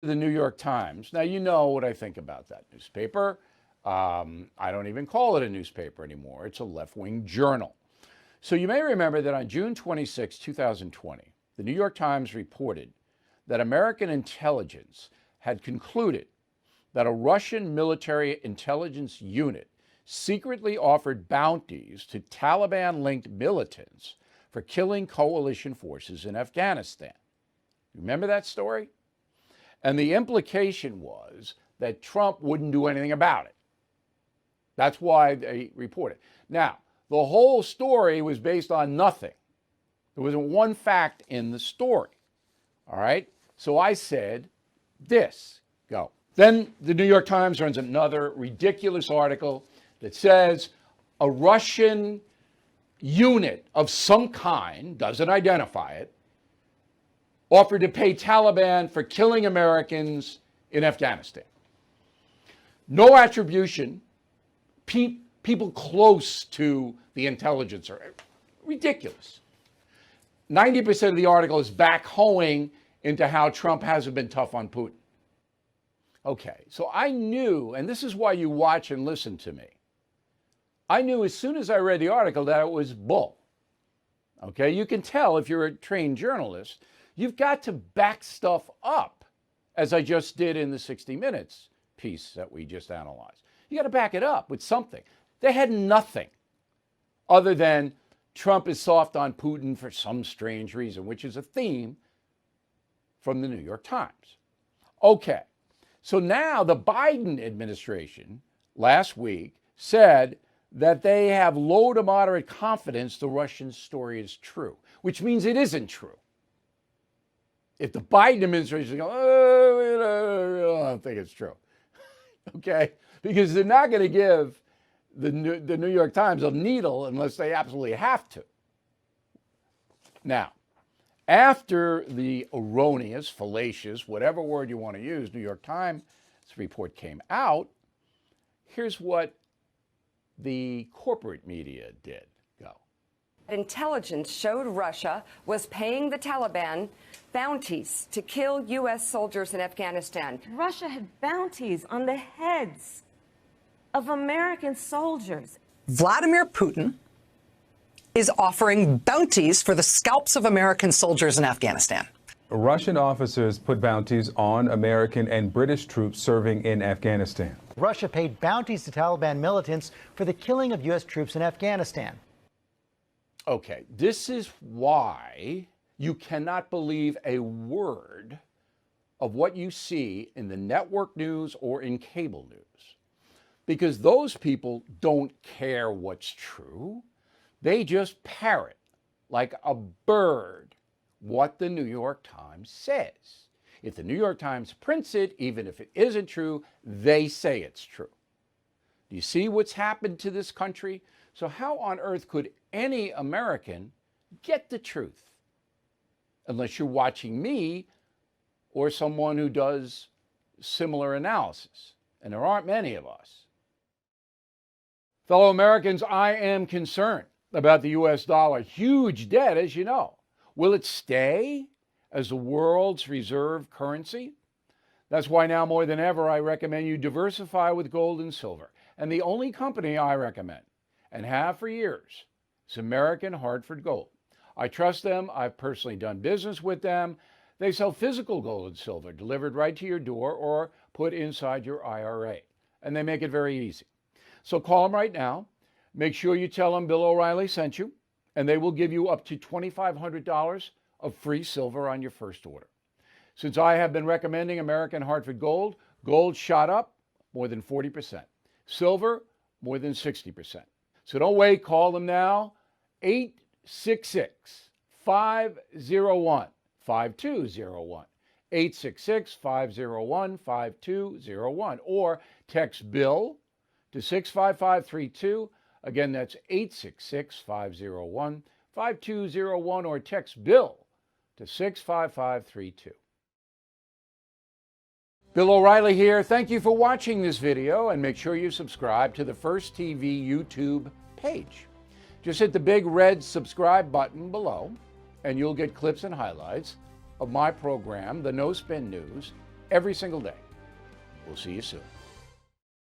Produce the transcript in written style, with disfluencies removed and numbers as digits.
The New York Times. Now, you know what I think about that newspaper. I don't even call it a newspaper anymore. It's a left-wing journal. So you may remember that on June 26, 2020, the New York Times reported that American intelligence had concluded that a Russian military intelligence unit secretly offered bounties to Taliban-linked militants for killing coalition forces in Afghanistan. Remember that story? And the implication was that Trump wouldn't do anything about it. That's why they reported. Now, the whole story was based on nothing. There wasn't one fact in the story. All right? So I said, this, go. Then the New York Times runs another ridiculous article that says a Russian unit of some kind, doesn't identify it, offered to pay Taliban for killing Americans in Afghanistan. No attribution. People close to the intelligence are ridiculous. 90% of the article is backhoeing into how Trump hasn't been tough on Putin. Okay, so I knew, and this is why you watch and listen to me, I knew as soon as I read the article that it was bull. Okay, you can tell if you're a trained journalist, you've got to back stuff up, as I just did in the 60 Minutes piece that we just analyzed. You got to back it up with something. They had nothing other than Trump is soft on Putin for some strange reason, which is a theme from the New York Times. Okay, so now the Biden administration last week said that they have low to moderate confidence the Russian story is true, which means it isn't true. If the Biden administration goes, oh, I don't think it's true, okay? Because they're not going to give the New York Times a needle unless they absolutely have to. Now, after the erroneous, fallacious, whatever word you want to use, New York Times report came out, here's what the corporate media did. Go. Intelligence showed Russia was paying the Taliban bounties to kill U.S. soldiers in Afghanistan. Russia had bounties on the heads of American soldiers. Vladimir Putin is offering bounties for the scalps of American soldiers in Afghanistan. Russian officers put bounties on American and British troops serving in Afghanistan. Russia paid bounties to Taliban militants for the killing of U.S. troops in Afghanistan. Okay, this is why you cannot believe a word of what you see in the network news or in cable news. Because those people don't care what's true. They just parrot like a bird what the New York Times says. If the New York Times prints it, even if it isn't true, they say it's true. Do you see what's happened to this country? So how on earth could any American get the truth? Unless you're watching me or someone who does similar analysis. And there aren't many of us. Fellow Americans, I am concerned about the U.S. dollar. Huge debt, as you know. Will it stay as the world's reserve currency? That's why now more than ever, I recommend you diversify with gold and silver. And the only company I recommend, and have for years, is American Hartford Gold. I trust them. I've personally done business with them. They sell physical gold and silver delivered right to your door or put inside your IRA. And they make it very easy. So call them right now. Make sure you tell them Bill O'Reilly sent you, and they will give you up to $2,500 of free silver on your first order. Since I have been recommending American Hartford Gold, gold shot up more than 40%. Silver, more than 60%. So don't wait. Call them now. 866-501-5201. 866-501-5201. Or text Bill to 65532. Again, that's 866-501-5201, or text Bill to 65532. Bill O'Reilly here. Thank you for watching this video, and make sure you subscribe to the First TV YouTube page. Just hit the big red subscribe button below, and you'll get clips and highlights of my program, The No Spin News, every single day. We'll see you soon.